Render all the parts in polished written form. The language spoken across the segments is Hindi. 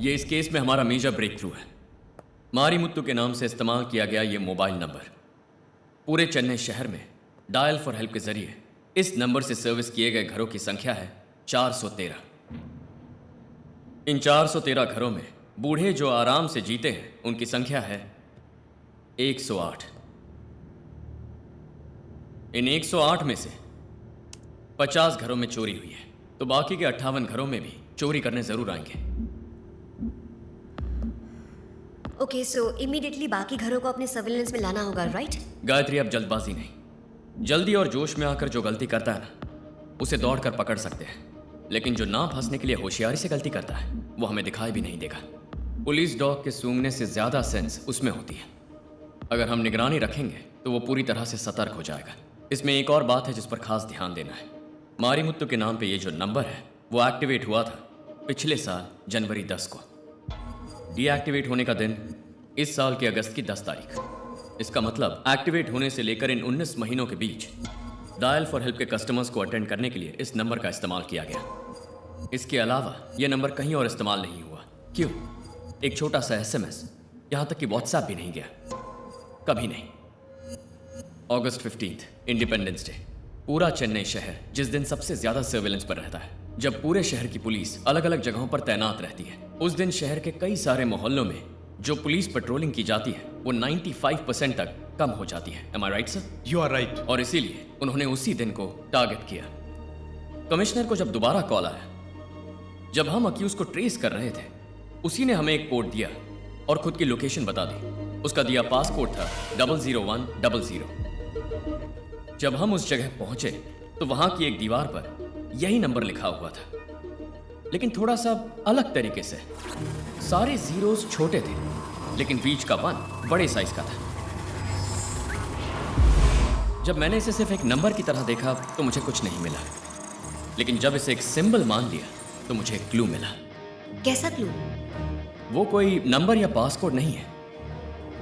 ये इस केस में हमारा मेजर ब्रेक थ्रू है। मारीमुत्तु के नाम से इस्तेमाल किया गया ये मोबाइल नंबर पूरे चेन्नई शहर में डायल फॉर हेल्प के जरिए इस नंबर से सर्विस किए गए घरों की संख्या है 413। इन 413 घरों में बूढ़े जो आराम से जीते हैं उनकी संख्या है 108। इन 108 में से 50 घरों में चोरी हुई है, तो बाकी के 58 घरों में भी चोरी करने जरूर आएंगे। ओके, सो इमीडिएटली बाकी घरों को अपने सर्विलेंस में लाना होगा, राइट? गायत्री, अब जल्दबाजी नहीं। जल्दी और जोश में आकर जो गलती करता है ना, उसे दौड़कर पकड़ सकते हैं, लेकिन जो ना फंसने के लिए होशियारी से गलती करता है वो हमें दिखाई भी नहीं देगा। पुलिस डॉग के सूंघने से ज्यादा सेंस उसमें होती है। अगर हम निगरानी रखेंगे तो वो पूरी तरह से सतर्क हो जाएगा। इसमें एक और बात है जिस पर खास ध्यान देना है। मारीमुत्तु के नाम पे ये जो नंबर है वो एक्टिवेट हुआ था पिछले साल जनवरी 10 को। डीएक्टिवेट होने का दिन इस साल के अगस्त की 10 तारीख। इसका मतलब एक्टिवेट होने से लेकर इन 19 महीनों के बीच डायल फॉर हेल्प के कस्टमर्स को अटेंड करने के लिए इस नंबर का इस्तेमाल किया गया। इसके अलावा यह नंबर कहीं और इस्तेमाल नहीं हुआ। क्यों? एक छोटा सा एसएमएस, यहां तक कि व्हाट्सएप भी नहीं गया, कभी नहीं। अगस्त 15, इंडिपेंडेंस डे। पूरा चेन्नई शहर जिस दिन सबसे ज्यादा सर्वेलेंस पर रहता है, जब पूरे शहर की पुलिस अलग अलग जगहों पर तैनात रहती है, उस दिन शहर के कई सारे मोहल्लों में जो पुलिस पेट्रोलिंग की जाती है वो 95% तक कम हो जाती है। Am I right, sir? You are right. और इसीलिए उन्होंने उसी दिन को टारगेट किया। कमिश्नर को जब दोबारा कॉल आया, जब हम अक्यूज को ट्रेस कर रहे थे, उसी ने हमें एक कोड दिया और खुद की लोकेशन बता दी। उसका दिया पास कोड था 00100। जब हम उस जगह पहुंचे तो वहां की एक दीवार पर यही नंबर लिखा हुआ था, लेकिन थोड़ा सा अलग तरीके से। सारे जीरोस छोटे थे, लेकिन बीच का 1 बड़े साइज का था। जब मैंने इसे सिर्फ एक नंबर की तरह देखा तो मुझे कुछ नहीं मिला, लेकिन जब इसे एक सिंबल मान लिया तो मुझे एक क्लू मिला। कैसा क्लू? वो कोई नंबर या पासकोड नहीं है,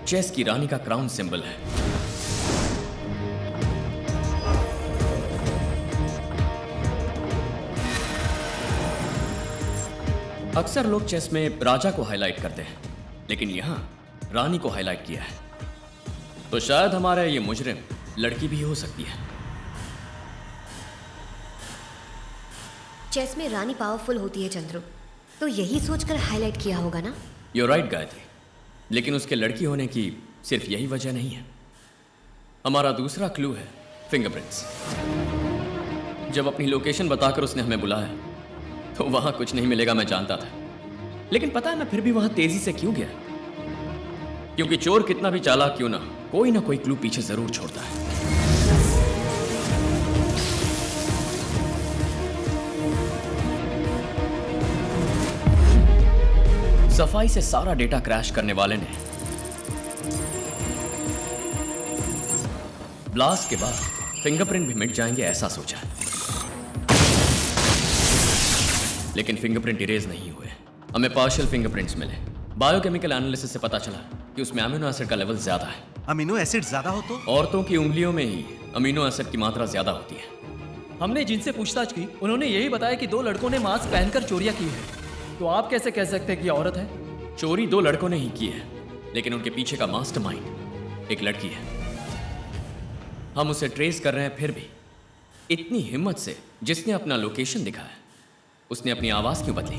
चेस की रानी का क्राउन सिंबल है। अक्सर लोग चेस में राजा को हाईलाइट करते हैं, लेकिन यहां रानी को हाईलाइट किया है, तो शायद हमारा ये मुजरिम लड़की भी हो सकती है। चेस में रानी पावरफुल होती है चंद्रू, तो यही सोचकर हाईलाइट किया होगा ना? You're right, गायत्री, लेकिन उसके लड़की होने की सिर्फ यही वजह नहीं है। हमारा दूसरा क्लू है फिंगरप्रिंट्स। जब अपनी लोकेशन बताकर उसने हमें बुलाया तो वहां कुछ नहीं मिलेगा, मैं जानता था, लेकिन पता है मैं फिर भी वहां तेजी से क्यों गया? क्योंकि चोर कितना भी चालाक क्यों ना, कोई ना कोई क्लू पीछे जरूर छोड़ता है। सफाई से सारा डेटा क्रैश करने वाले ने ब्लास्ट के बाद फिंगरप्रिंट भी मिट जाएंगे ऐसा सोचा, लेकिन फिंगरप्रिंट इरेज नहीं हुए। हमें पार्शियल फिंगरप्रिंट्स मिले। बायोकेमिकल एनालिसिस से पता चला कि उसमें अमीनो एसिड का लेवल ज्यादा है। अमीनो एसिड ज्यादा हो तो? औरतों की उंगलियों में ही अमीनो एसिड की मात्रा ज्यादा होती है। हमने जिनसे पूछताछ की उन्होंने यही बताया कि 2 लड़कों ने मास्क पहनकर चोरियां की है। तो आप कैसे कह सकते हैं कि औरत है? चोरी 2 लड़कों ने ही की है, लेकिन उनके पीछे का मास्टरमाइंड एक लड़की है। हम उसे ट्रेस कर रहे हैं, फिर भी इतनी हिम्मत से जिसने अपना लोकेशन दिखाया उसने अपनी आवाज क्यों बदली?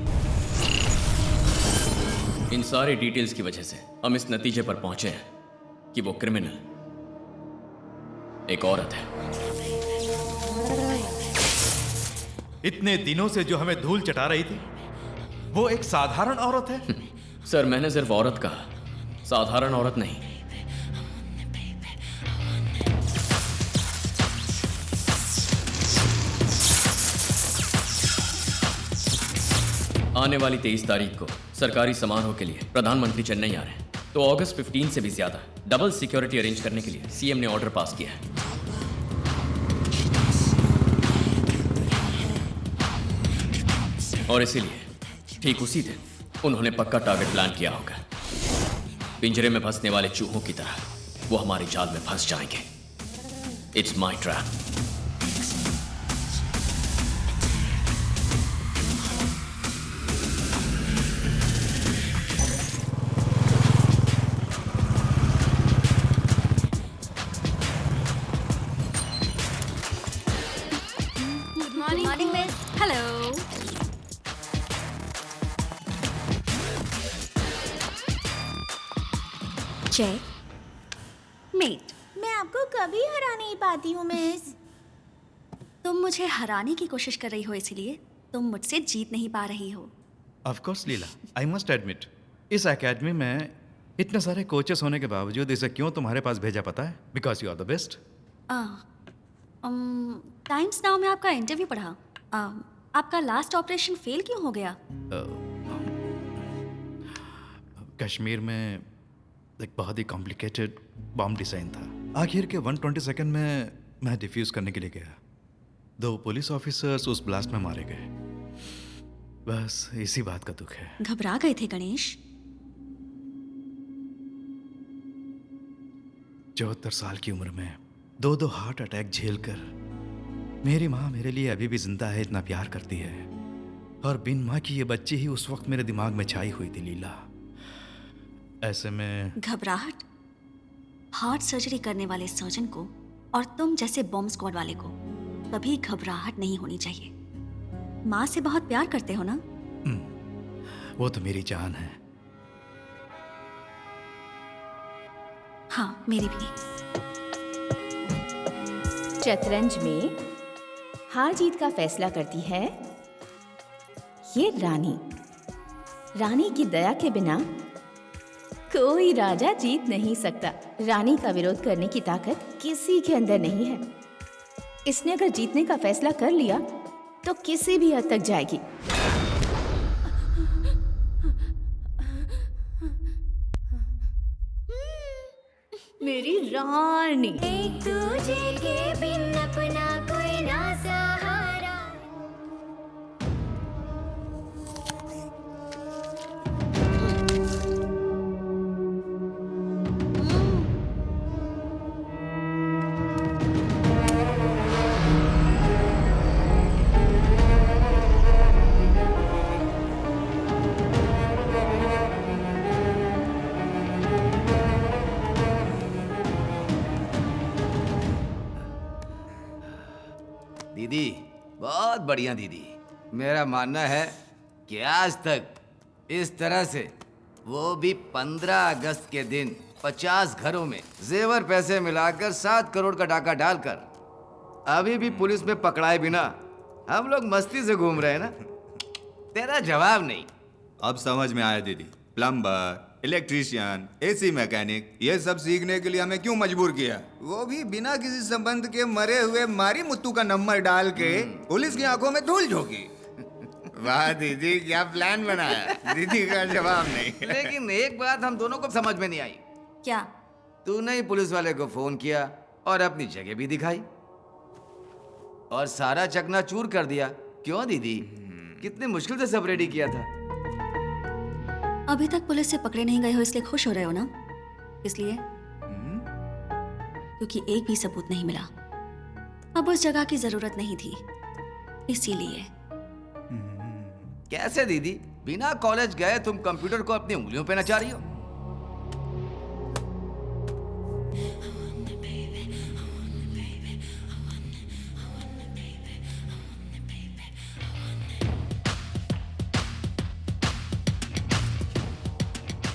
इन सारे डिटेल्स की वजह से हम इस नतीजे पर पहुंचे हैं कि वो क्रिमिनल एक औरत है। इतने दिनों से जो हमें धूल चटा रही थी वो एक साधारण औरत है? सर, मैंने सिर्फ औरत कहा, साधारण औरत नहीं। आने वाली 23 तारीख को सरकारी समारोह के लिए प्रधानमंत्री चेन्नई आ रहे हैं, तो अगस्त 15 से भी ज्यादा डबल सिक्योरिटी अरेंज करने के लिए सीएम ने ऑर्डर पास किया है। और इसीलिए ठीक उसी दिन उन्होंने पक्का टारगेट प्लान किया होगा। पिंजरे में फंसने वाले चूहों की तरह वो हमारे जाल में फंस जाएंगे। It's my trap. Checkmate. मैं आपको कभी हरा नहीं पाती हूँ मिस। तुम मुझे हराने की कोशिश कर रही हो, इसलिए तुम मुझसे जीत नहीं पा रही हो। Of course Leela, I must admit, इस एकेडमी में इतने सारे कोचेस होने के बावजूद इसे क्यों तुम्हारे पास भेजा पता है? Because you are the best. Times Now में आपका इंटरव्यू पढ़ा। आपका लास्ट ऑपरेशन फेल क्यों हो गया? कश्मीर में एक बहुत ही कॉम्प्लिकेटेड बॉम्ब डिज़ाइन था। आखिर के 120 सेकंड में मैं डिफ्यूज़ करने के लिए गया। 2 पुलिस ऑफिसर्स उस ब्लास्ट में मारे गए। बस इसी बात का दुख है। घबरा गए थे गणेश? 74 साल की उम्र में 2 हार्ट अटैक झेलकर मेरी माँ मेरे लिए अभी भी जिंदा है, इतना प्यार करती है। और बिन माँ की ये बच्ची ही उस वक्त मेरे दिमाग में छाई हुई थी लीला। ऐसे में घबराहट हार्ट सर्जरी करने वाले सर्जन को और तुम जैसे बॉम्ब स्क्वाड वाले को कभी घबराहट नहीं होनी चाहिए। माँ से बहुत प्यार करते हो ना? वो तो मेरी जान है। हाँ, मेरी भी। शतरंज में हार जीत का फैसला करती है ये रानी। रानी की दया के बिना कोई राजा जीत नहीं सकता। रानी का विरोध करने की ताकत किसी के अंदर नहीं है। इसने अगर जीतने का फैसला कर लिया तो किसी भी हद तक जाएगी। मेरी रानी। एक दूजे के बिन अपना कोई ना सहारा। दीदी बहुत बढ़िया दीदी। मेरा मानना है कि आज तक इस तरह से, वो भी 15 अगस्त के दिन 50 घरों में जेवर पैसे मिलाकर 7 करोड़ का डाका डालकर अभी भी पुलिस में पकड़ाए बिना हम लोग मस्ती से घूम रहे हैं ना। तेरा जवाब नहीं। अब समझ में आया दीदी। प्लम्बर, इलेक्ट्रीशियन, एसी मैकेनिक, ये सब सीखने के लिए हमें क्यों मजबूर किया? वो भी बिना किसी संबंध के मरे हुए मारी मुत्तू का नंबर डाल के पुलिस की आंखों में धूल झोंकी। वाह दीदी, क्या प्लान बनाया। दीदी का जवाब नहीं। लेकिन एक बात हम दोनों को समझ में नहीं आई। क्या? तूने ही पुलिस वाले को फोन किया और अपनी जगह भी दिखाई और सारा चकनाचूर कर दिया। क्यों दीदी? कितनी मुश्किल से सब रेडी किया था। अभी तक पुलिस से पकड़े नहीं गए हो इसलिए खुश हो रहे हो ना? इसलिए क्योंकि एक भी सबूत नहीं मिला। अब उस जगह की जरूरत नहीं थी, इसीलिए। कैसे दीदी? बिना कॉलेज गए तुम कंप्यूटर को अपनी उंगलियों पे नचा रही हो।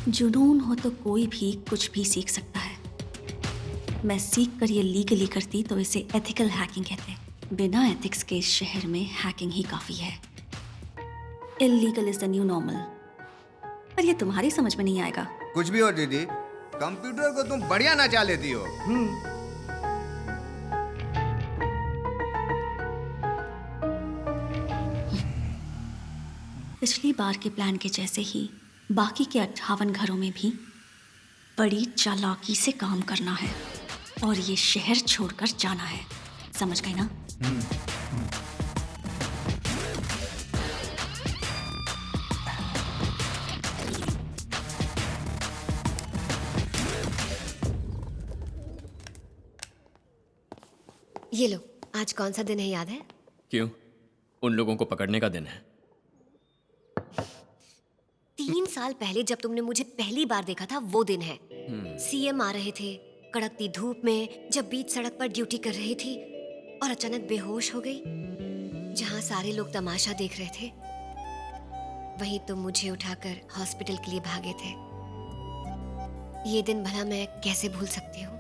जुनून हो तो कोई भी कुछ भी सीख सकता है। मैं सीख कर ये लीगली करती तो इसे एथिकल हैकिंग कहते। बिना एथिक्स के इस शहर में हैकिंग ही काफी है। Illegal is the new normal. पर ये तुम्हारी समझ में नहीं आएगा। कुछ भी हो दीदी, कंप्यूटर को तुम बढ़िया नचा लेती हो। पिछली बार के प्लान के जैसे ही बाकी के 58 घरों में भी बड़ी चालाकी से काम करना है और ये शहर छोड़कर जाना है। समझ गए ना? ये लो, आज कौन सा दिन है याद है? क्यों? उन लोगों को पकड़ने का दिन है। 3 साल पहले जब तुमने मुझे पहली बार देखा था वो दिन है। सीएम आ रहे थे कड़कती धूप में, जब बीच सड़क पर ड्यूटी कर रही थी और अचानक बेहोश हो गई। जहां सारे लोग तमाशा देख रहे थे वहीं तुम मुझे उठाकर हॉस्पिटल के लिए भागे थे। ये दिन भला मैं कैसे भूल सकती हूँ?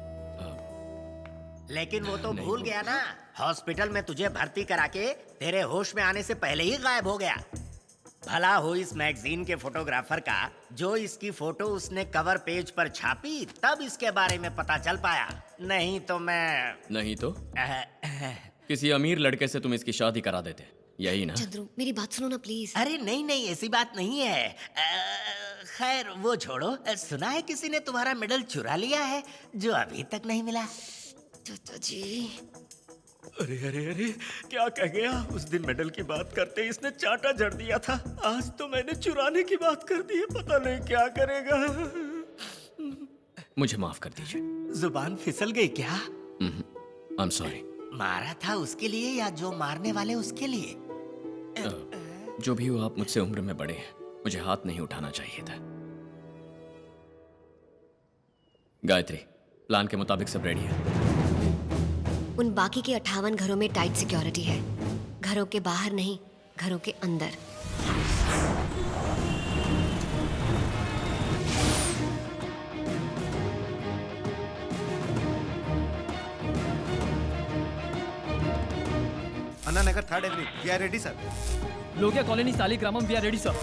लेकिन वो तो भूल गया ना, हॉस्पिटल में तुझे भर्ती करा के तेरे होश में आने से पहले ही गायब हो गया। भला हो इस मैगजीन के फोटोग्राफर का, जो इसकी फोटो उसने कवर पेज पर छापी, तब इसके बारे में पता चल पाया। नहीं तो मैं नहीं तो किसी अमीर लड़के से तुम इसकी शादी करा देते, यही ना? चंद्रू मेरी बात सुनो ना प्लीज। अरे नहीं नहीं, ऐसी बात नहीं है। खैर वो छोड़ो, सुना है किसी ने तुम्हारा मेडल चुरा लिया है जो अभी तक नहीं मिला। चाचा जी, अरे अरे अरे, क्या कह गया? उस दिन मेडल की बात करते इसने चांटा जड़ दिया था, आज तो मैंने चुराने की बात कर दी है, पता नहीं क्या करेगा। मुझे माफ कर दीजिए। जुबान फिसल गई क्या? I am sorry. मारा था उसके लिए या जो मारने वाले उसके लिए? जो भी हो, आप मुझसे उम्र में बड़े हैं, मुझे हाथ नहीं उठाना चाहिए था। गायत्री, प्लान के मुताबिक सब रेडी है। उन बाकी के 58 घरों में टाइट सिक्योरिटी है, घरों के बाहर नहीं, घरों के अंदर। Anna Nagar 3rd avenue, we are ready sir. Lokiya colony Saligramam, we are ready sir.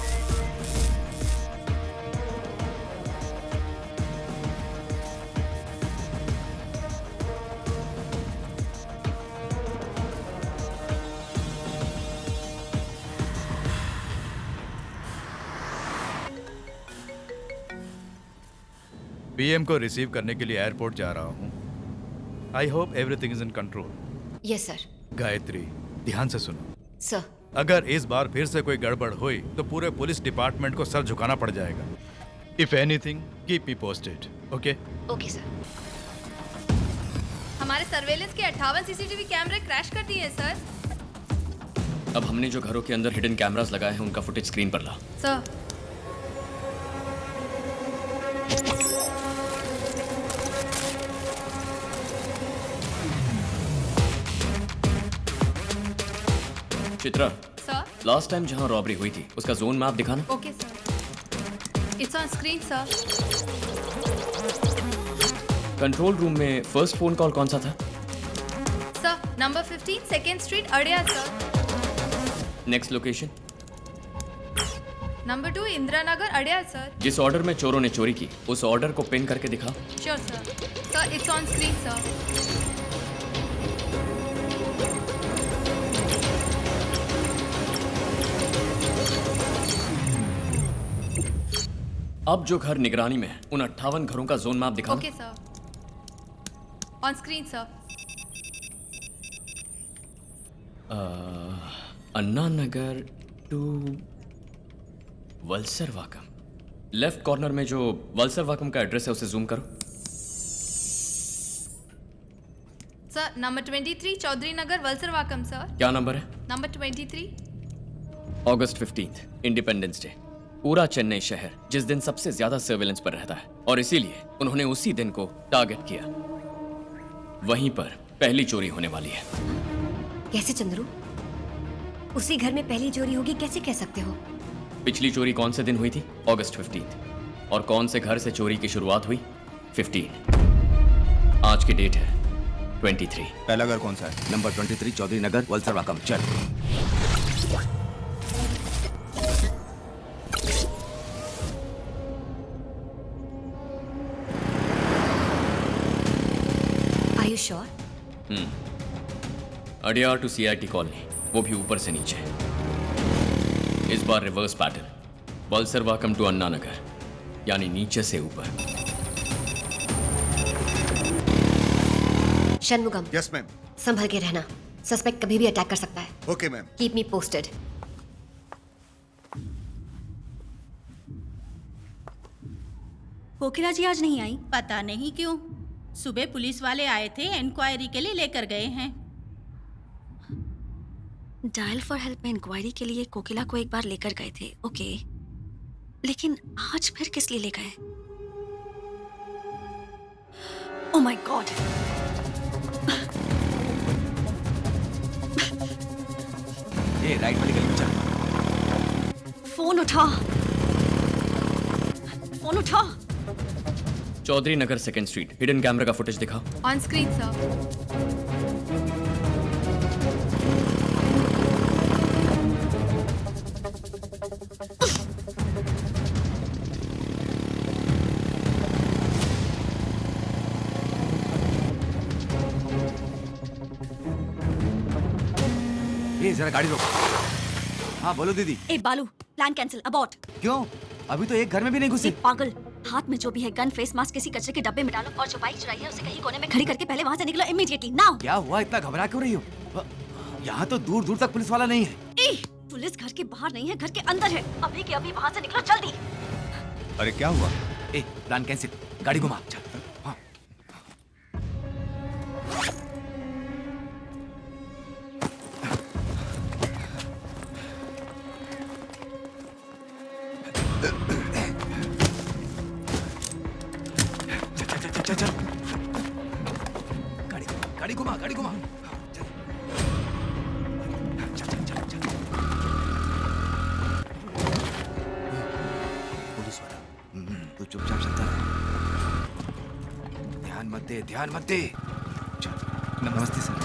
PM को रिसीव करने के लिए एयरपोर्ट जा रहा हूँ। I hope everything is in control. Yes sir. Gayatri, ध्यान से सुनो। सर। अगर इस बार फिर से कोई गड़बड़ हुई तो पूरे पुलिस डिपार्टमेंट को सर झुकाना पड़ जाएगा। If anything, keep me posted. Okay? Okay sir. हमारे सर्वेलेंस के 58 सीसीटीवी कैमरे क्रैश कर दिए हैं सर। अब हमने जो घरों के अंदर हिडन कैमरास लगाए हैं, उनका फुटेज स्क्रीन पर ला। Sir. Chitra, sir. Last time जहां रॉबरी हुई थी उसका जोन मैप दिखाना। Okay sir. It's on screen sir. Control room में फर्स्ट फोन कॉल कौन सा था? Sir, number 15 second street Adiyal sir. Next location? Number 2 Indira Nagar Adiyal sir. जिस ऑर्डर में चोरों ने चोरी की, उस ऑर्डर को पिन करके दिखा। Sure sir. Sir, it's on screen sir. अब जो घर निगरानी में है, उन 58 घरों का जोन मैप दिखाओ। Okay sir. On screen sir. Anna Nagar to Valasaravakkam. Left corner में जो वल्सर वाकम का एड्रेस है उसे जूम करो। Sir, number 23 Chowdhary Nagar वल्सर वाकम sir. क्या नंबर है? नंबर 23। अगस्त 15, इंडिपेंडेंस डे। पूरा चेन्नई शहर जिस दिन सबसे ज्यादा सर्वेलेंस पर रहता है, और इसीलिए उन्होंने उसी दिन को टारगेट किया। वहीं पर पहली चोरी होने वाली है। कैसे चंद्रू? उसी घर में पहली चोरी होगी, कैसे कह सकते हो? पिछली चोरी कौन से दिन हुई थी? अगस्त 15। और कौन से घर से चोरी की शुरुआत हुई? 15। आज की डेट है 23। पहला घर कौन सा है? Number 23 Chowdhary Nagar Valasaravakkam. चल। Are you sure? Adyar to CIT colony, वो भी ऊपर से नीचे। इस बार reverse pattern. Valasaravakkam to Anna Nagar, यानी नीचे से ऊपर। शनमुगम। Yes ma'am. संभल के रहना, सस्पेक्ट कभी भी अटैक कर सकता है। Okay ma'am. Keep me posted. Kokila ji आज नहीं आई? पता नहीं क्यों। सुबह पुलिस वाले आए थे, इंक्वायरी के लिए लेकर गए हैं। डायल फॉर हेल्प में इंक्वायरी के लिए कोकिला को एक बार लेकर गए थे, ओके, लेकिन आज फिर किस लिए ले गए? Oh my God. ये राइट वाली गली में चल। फोन उठा, फोन उठा। चौधरी नगर 2nd स्ट्रीट, हिडन कैमरा का फुटेज दिखाओ। On screen sir. ये जरा गाड़ी रोको। हाँ बोलो दीदी। ए बालू, प्लान कैंसिल, अबॉर्ट। क्यों? अभी तो एक घर में भी नहीं घुसे। ए पागल, हाथ में जो भी है गन, फेस मास्क किसी कचरे के डब्बे में डालो और जो बाइक चुराई है उसे कहीं कोने में खड़ी करके पहले वहाँ से निकलो इमीडिएटली नाउ। क्या हुआ, इतना घबरा क्यों रही हो? यहाँ तो दूर दूर तक पुलिस वाला नहीं है। ए, पुलिस घर के बाहर नहीं है, घर के अंदर है। अभी के अभी वहाँ से निकलो जल्दी। अरे क्या हुआ? ए, प्लान कैंसिल, गाड़ी घुमा। चल। हाँ। चल चल, गाड़ी घुमा, गाड़ी घुमा। चल चल चल चल। पुलिस वाला, तू चुपचाप चलता रह। ध्यान मत दे, ध्यान मत दे। चल। नमस्ते सर।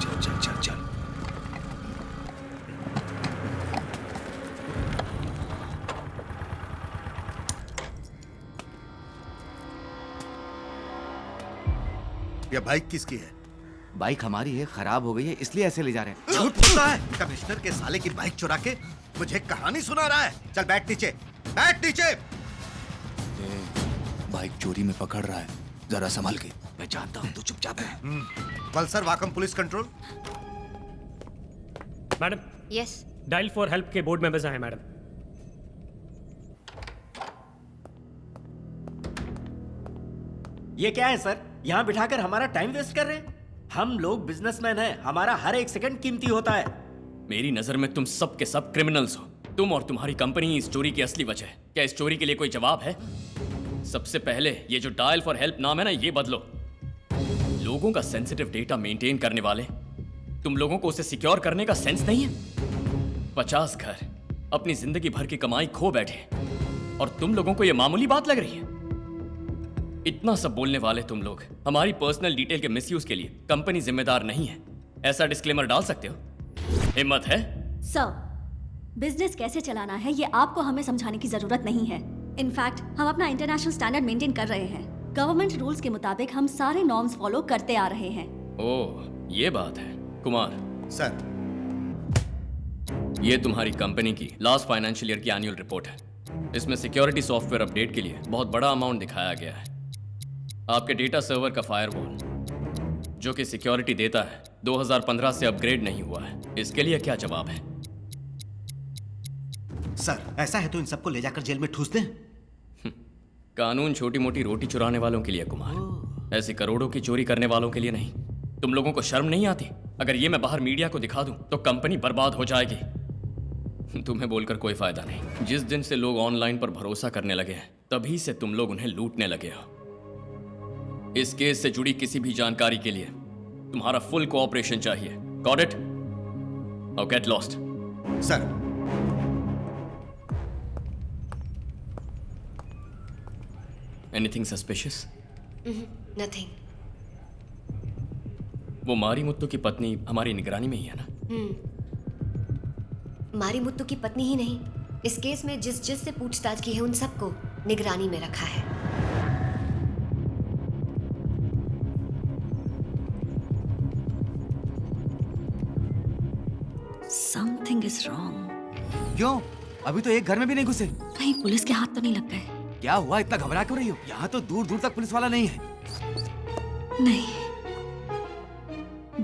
चल चल चल चल। ये बाइक किसकी है? बाइक हमारी है, खराब हो गई है इसलिए ऐसे ले जा रहे हैं। झूठ बोलता है। कमिश्नर के साले की बाइक चुरा के मुझे कहानी सुना रहा है। चल बैठ नीचे, बैठ नीचे। बाइक चोरी में पकड़ रहा है, जरा संभल के। मैं जानता हूँ, तू चुपचाप है। Valasaravakkam police control. Madam, yes, dial for help के बोर्ड मेंबर्स आए मैडम। ये क्या है सर, यहाँ बिठाकर हमारा टाइम वेस्ट कर रहे हैं? हम लोग बिजनेसमैन हैं, हमारा हर एक सेकंड कीमती होता है। मेरी नजर में तुम सब के सब क्रिमिनल्स हो। तुम और तुम्हारी कंपनी ही इस चोरी की असली वजह है। क्या इस चोरी के लिए कोई जवाब है? सबसे पहले ये जो डायल फॉर हेल्प नाम है ना, ये बदलो। लोगों का सेंसिटिव डेटा मेंटेन करने वाले तुम लोगों को उसे सिक्योर करने का सेंस नहीं है। 50 घर, अपनी जिंदगी भर की कमाई खो बैठे और तुम लोगों को यह मामूली बात लग रही है। इतना सब बोलने वाले तुम लोग हमारी पर्सनल डिटेल के मिसयूज के लिए कंपनी जिम्मेदार नहीं है, ऐसा डिस्क्लेमर डाल सकते हो? हिम्मत है? सर, बिजनेस कैसे चलाना है ये आपको हमें समझाने की जरूरत नहीं है। इनफैक्ट हम अपना इंटरनेशनल स्टैंडर्ड मेंटेन कर रहे हैं। गवर्नमेंट रूल्स के मुताबिक हम सारे नॉर्म्स फॉलो करते आ रहे हैं। ओह, ये बात है। कुमार सर, ये तुम्हारी कंपनी की लास्ट फाइनेंशियल ईयर की एनुअल रिपोर्ट है। इसमें सिक्योरिटी सॉफ्टवेयर अपडेट के लिए बहुत बड़ा अमाउंट दिखाया गया है। आपके डेटा सर्वर का फायरवॉल जो कि सिक्योरिटी देता है 2015 से अपग्रेड नहीं हुआ है। इसके लिए क्या जवाब है? सर ऐसा है तो इन सबको ले जाकर जेल में ठूस दें। कानून छोटी मोटी रोटी चुराने वालों के लिए कुमार, ऐसे करोड़ों की चोरी करने वालों के लिए नहीं। तुम लोगों को शर्म नहीं आती? अगर ये मैं बाहर मीडिया को दिखा दूं तो कंपनी बर्बाद हो जाएगी। तुम्हें बोलकर कोई फायदा नहीं। जिस दिन से लोग ऑनलाइन पर भरोसा करने लगे हैं तभी से तुम लोग उन्हें लूटने लगे हो। इस केस से जुड़ी किसी भी जानकारी के लिए तुम्हारा फुल कोऑपरेशन चाहिए। Got it? Now get lost. Sir, anything suspicious? Nothing. वो मारी मुत्तू की पत्नी हमारी निगरानी में ही है ना? मारी मुत्तू की पत्नी ही नहीं, इस केस में जिस से पूछताछ की है उन सबको निगरानी में रखा है। Something is wrong. क्यों? अभी तो एक घर में भी नहीं घुसे। कहीं पुलिस के हाथ तो नहीं लग गए? क्या हुआ, इतना घबरा क्यों रही हो? यहाँ तो दूर दूर तक पुलिस वाला नहीं है। नहीं,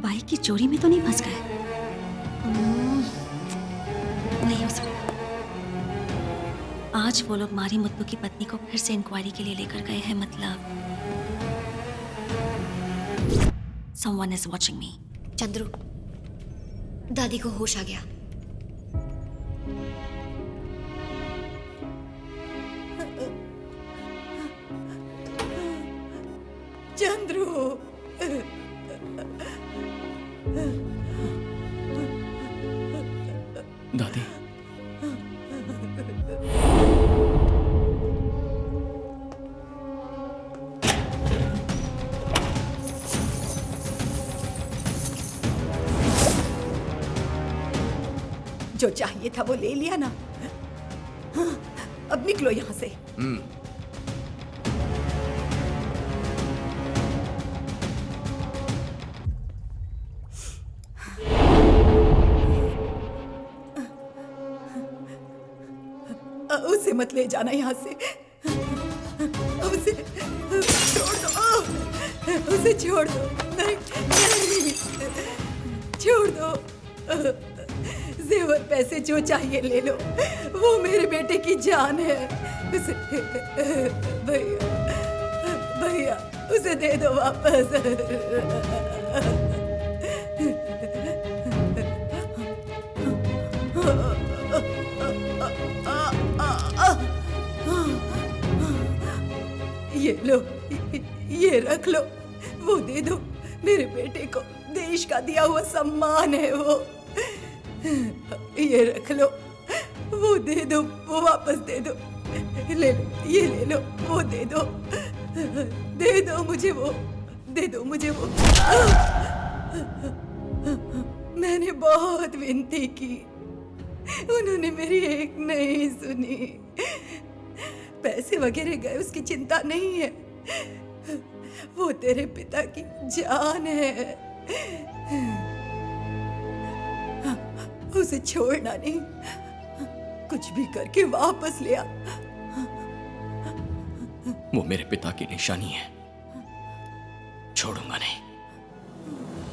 बाइक की चोरी में तो नहीं फंस गए? नहीं हो सकता। आज वो लोग मारी मुत्तू की पत्नी को फिर से इंक्वायरी के लिए लेकर गए हैं। मतलब someone is watching me. Chandru, दादी को होश आ गया। चंद्रू, दादी जो चाहिए था वो ले लिया ना। हाँ, अब निकलो यहाँ से। उसे मत ले जाना यहाँ से। उसे छोड़ दो। उसे छोड़ दो। नहीं, नहीं, छोड़ दो। जेवर पैसे जो चाहिए ले लो, वो मेरे बेटे की जान है। उसे भैया, भैया उसे दे दो वापस। ये लो, ये रख लो, वो दे दो। मेरे बेटे को देश का दिया हुआ सम्मान है वो। ये रख लो, वो दे दो, वो वापस दे दो। ले लो, ये ले लो, वो दे दो। दे दो मुझे वो, दे दो मुझे वो। मैंने बहुत विनती की, उन्होंने मेरी एक नहीं सुनी। पैसे वगैरह गए उसकी चिंता नहीं है, वो तेरे पिता की जान है। उसे छोड़ना नहीं, कुछ भी करके वापस ले आ। वो मेरे पिता की निशानी है, छोड़ूंगा नहीं।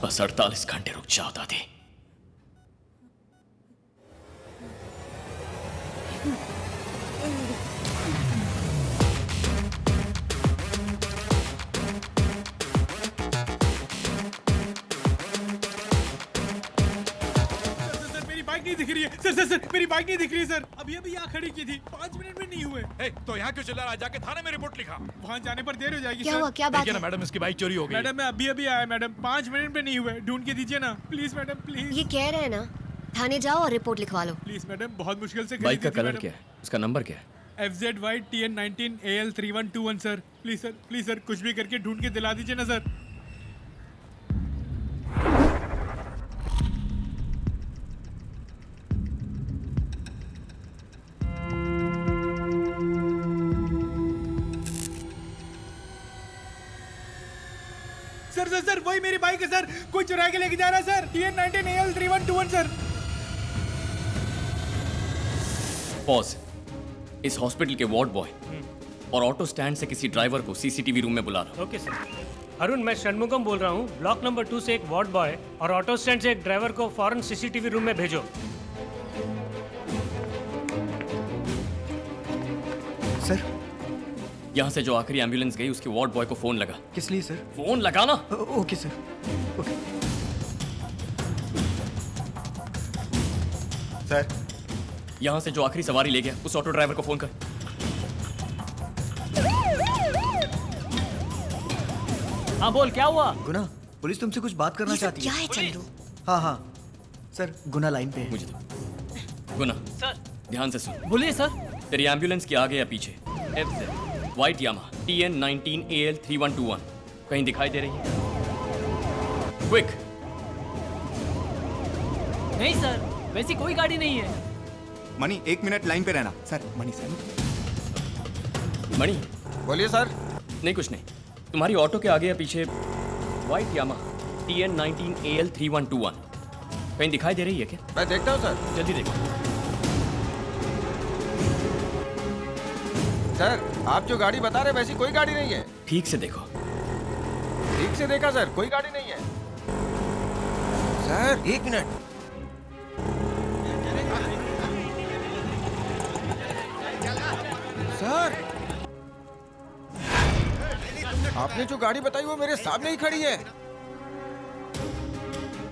बस 48 घंटे रुक जाओ दादी। नहीं दिख रही है सर। सर सर मेरी बाइक नहीं दिख रही है सर। अभी अभी यहाँ खड़ी की थी, 5 मिनट भी नहीं हुए। तो यहाँ क्यों चिल्ला रहा? जाके थाने में रिपोर्ट लिखा। वहाँ जाने पर देर हो जाएगी। क्या हुआ? क्या बात है? ना मैडम, इसकी बाइक चोरी हो गई। मैडम मैं अभी अभी आया मैडम, 5 मिनट भी नहीं हुए। ढूंढ के दीजिए ना प्लीज मैडम, प्लीज। ये कह रहे हैं ना, थाने जाओ और रिपोर्ट लिखवा लो। प्लीज मैडम, बहुत मुश्किल से। बाइक का कलर क्या है? उसका नंबर क्या है? FZY TN19 AL 3121 sir. Please sir कुछ भी करके ढूंढ के दिला दीजिए ना सर। सर वही मेरी बाइक है सर। कोई चुरा के लेके जा रहा है sir. TN19 AL 3121 sir. Pause. इस हॉस्पिटल के वार्ड बॉय और ऑटो स्टैंड से किसी ड्राइवर को सीसीटीवी रूम में बुला लो। Okay sir. अरुण, मैं षणमुगम बोल रहा हूँ। ब्लॉक नंबर 2 से एक वार्ड बॉय और ऑटो स्टैंड से एक ड्राइवर को फौरन सीसीटीवी रूम में भेजो। सर, यहाँ से जो आखिरी एम्बुलेंस गई उसके वार्ड बॉय को फोन लगा। किस लिए सर? फोन लगाना। Okay sir. ओके सर, यहाँ से जो आखिरी सवारी ले गया उस ऑटो ड्राइवर को फोन कर। हाँ बोल, क्या हुआ? गुना, पुलिस तुमसे कुछ बात करना चाहती है। क्या है चंदू? हाँ सर, गुना लाइन पे है। मुझे दो। गुना सर, ध्यान से सुन। बोलिए सर। तेरी एम्बुलेंस के आगे या पीछे FZ व्हाइट यामा TN19 AL 3121 कहीं दिखाई दे रही है? क्विक। नहीं सर, वैसी कोई गाड़ी नहीं है। मणि, 1 मिनट लाइन पे रहना। सर, मणि सर। मणि, बोलिए सर। नहीं कुछ नहीं। तुम्हारी ऑटो के आगे या पीछे व्हाइट यामा TN19 AL 3121 कहीं दिखाई दे रही है क्या? मैं देखता हूँ सर। जल्दी देखो। सर, आप जो गाड़ी बता रहे वैसी कोई गाड़ी नहीं है। ठीक से देखो। ठीक से देखा सर, कोई गाड़ी नहीं है। Sir 1 minute. सर, आपने जो गाड़ी बताई वो मेरे सामने ही खड़ी है।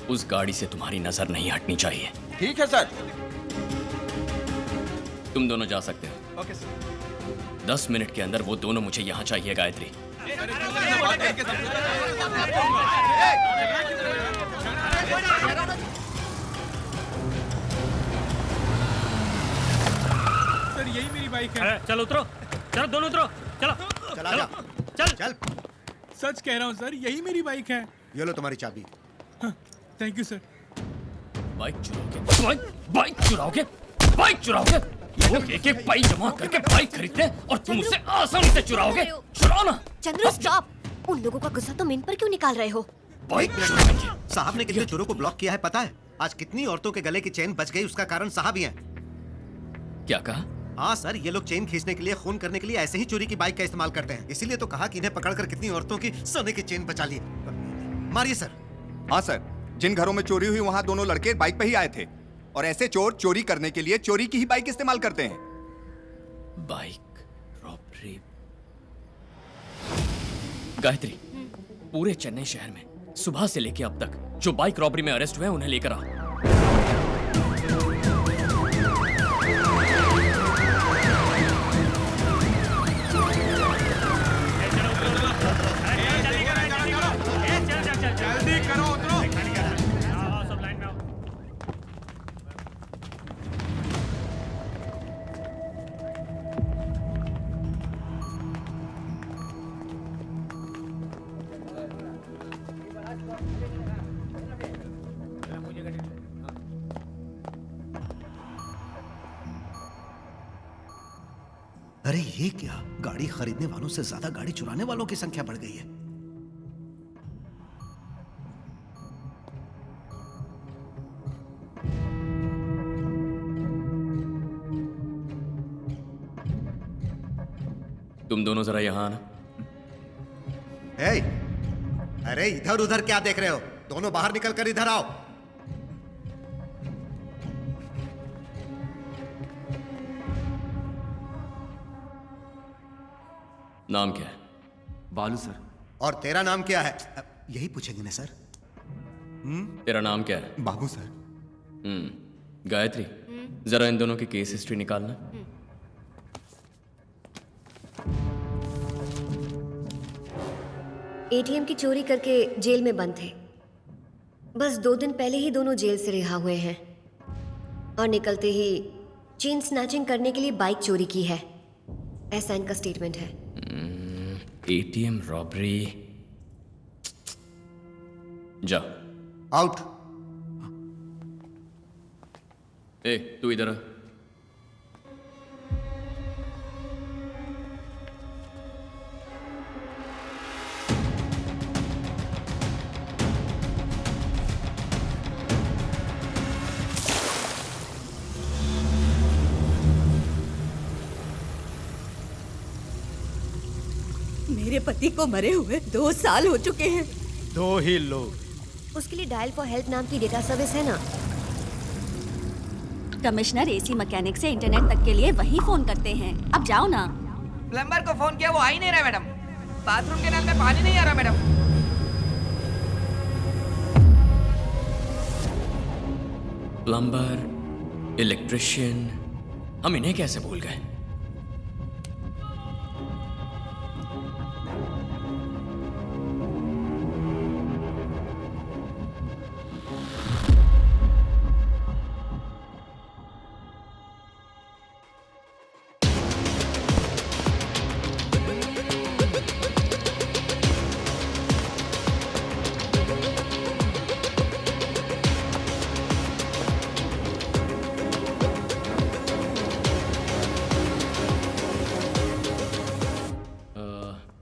उस गाड़ी से तुम्हारी नजर नहीं हटनी चाहिए। ठीक है सर। तुम दोनों जा सकते हो। Okay sir. 10 मिनट के अंदर वो दोनों मुझे यहाँ चाहिए, गायत्री। सर यही मेरी बाइक है। चलो उतरो, चलो दोनों उतरो, चलो चला चल चल। सच कह रहा हूँ सर, यही मेरी बाइक है। ये लो तुम्हारी चाबी। Thank you sir. बाइक चुराओगे? बाइक चुराओगे? बाइक चुराओगे? लोग एक एक पाई जमा करके बाइक खरीदते हैं और तुम उसे आसानी से चुराओगे? चुराओ ना। चंद्रू स्टॉप। उन लोगों का गुस्सा तुम इन पर क्यों निकाल रहे हो? बाइक चुराएंगे। साहब ने कितने चोरों को ब्लॉक किया है पता है? आज कितनी औरतों के गले की चेन बच गई उसका कारण साहब ही हैं। क्या कहा? हाँ सर, ये लोग चेन खींचने के लिए, खून करने के लिए ऐसे ही चोरी की बाइक का इस्तेमाल करते हैं। इसीलिए तो कहा कि इन्हें पकड़कर कितनी औरतों की सोने की चेन बचा ली। मारिए सर। हाँ सर, जिन घरों में चोरी हुई वहाँ दोनों लड़के बाइक पे ही आए थे और ऐसे चोर चोरी करने के लिए चोरी की ही बाइक इस्तेमाल करते हैं। Bike robbery. गायत्री, पूरे चेन्नई शहर में सुबह से लेके अब तक जो बाइक रॉबरी में अरेस्ट हुए उन्हें लेकर आओ। जल्दी करो, उतरो। सब लाइन में आओ। अरे ये क्या, गाड़ी खरीदने वालों से ज्यादा गाड़ी चुराने वालों की संख्या बढ़ गई है। तुम दोनों जरा यहाँ आना। अरे इधर उधर क्या देख रहे हो? दोनों बाहर निकल कर इधर आओ। नाम क्या है? बालू सर। और तेरा नाम क्या है? यही पूछेंगे ना सर। तेरा नाम क्या है? बाबू सर। गायत्री, जरा इन दोनों की केस हिस्ट्री निकालना। एटीएम की चोरी करके जेल में बंद थे। बस 2 दिन पहले ही दोनों जेल से रिहा हुए हैं और निकलते ही चेन स्नैचिंग करने के लिए बाइक चोरी की है, ऐसा इनका स्टेटमेंट है। ATM robbery. जा। आउट। ए, तू इधर आ। मेरे पति को मरे हुए 2 साल हो चुके हैं। 2 ही लोग। उसके लिए डायल फॉर हेल्प नाम की डेटा सर्विस है ना। कमिश्नर एसी मैकेनिक से इंटरनेट तक के लिए वही फोन करते हैं। अब जाओ ना। प्लम्बर को फोन किया, वो आ ही नहीं रहा मैडम। बाथरूम के नल में पानी नहीं आ रहा मैडम। प्लम्बर, इलेक्ट्रिशियन, हम इन्हें कैसे भूल गए?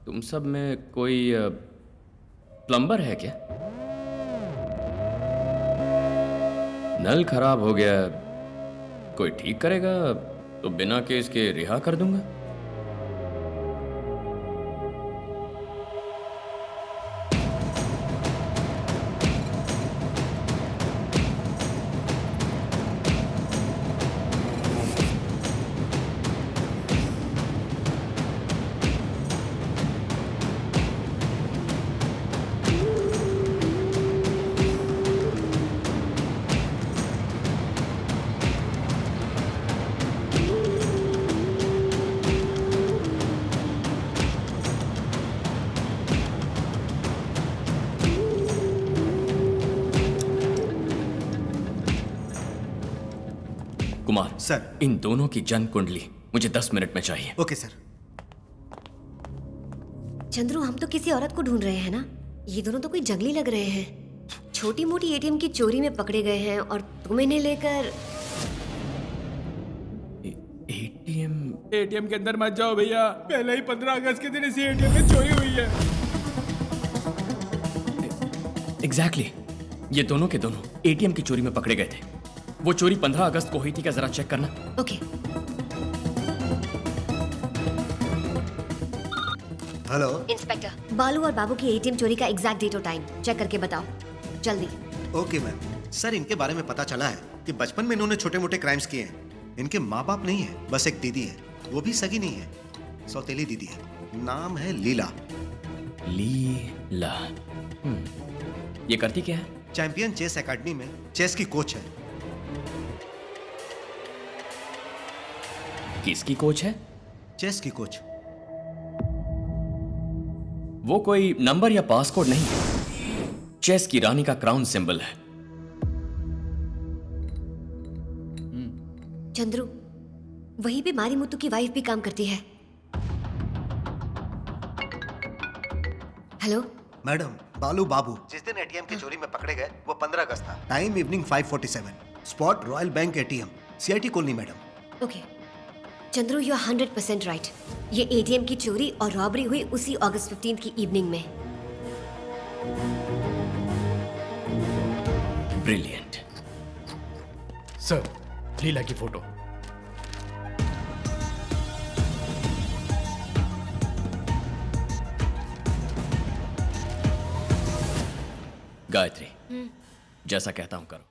तुम सब में कोई प्लम्बर है क्या? नल खराब हो गया, कोई ठीक करेगा तो बिना केस के रिहा कर दूंगा। कुमार सर, इन दोनों की जन्म कुंडली मुझे 10 मिनट में चाहिए। Okay sir. चंद्रू, हम तो किसी औरत को ढूंढ रहे हैं ना। ये दोनों तो कोई जंगली लग रहे हैं। छोटी मोटी एटीएम की चोरी में पकड़े गए हैं और तुम इन्हें लेकर एटीएम के अंदर मत जाओ भैया, पहले ही 15 अगस्त के दिन इसी एटीएम में चोरी हुई है। एग्जैक्टली ये दोनों के दोनों एटीएम की चोरी में पकड़े गए थे। वो चोरी 15 अगस्त को हुई थी क्या, जरा चेक करना। ओके। हेलो इंस्पेक्टर, बालू और बाबू की एटीएम चोरी का एग्जैक्ट डेट और टाइम चेक करके बताओ जल्दी। Okay ma'am. सर इनके बारे में पता चला है कि बचपन में इन्होंने छोटे मोटे क्राइम्स किए हैं। इनके माँ बाप नहीं है, बस एक दीदी है, वो भी सगी नहीं है, सौतेली दीदी है, नाम है लीला। लीला। ये करती क्या है? चैंपियन चेस एकेडमी में चेस की कोच है। किसकी कोच है? चेस की कोच। वो कोई नंबर या पासकोड नहीं है, चेस की रानी का क्राउन सिंबल है। चंद्रू, वहीं पे मारी मुत्तू की वाइफ भी काम करती है। हेलो मैडम, बालू बाबू जिस दिन एटीएम की चोरी में पकड़े गए वो 15 अगस्त था। Time evening 5:47। Spot royal bank ATM, CIT colony madam. Okay Chandru, you are 100% right. ये एटीएम की चोरी और रॉबरी हुई उसी अगस्त 15 की इवनिंग में। ब्रिलियंट। सर, लीला की फोटो। गायत्री, जैसा कहता हूं करो।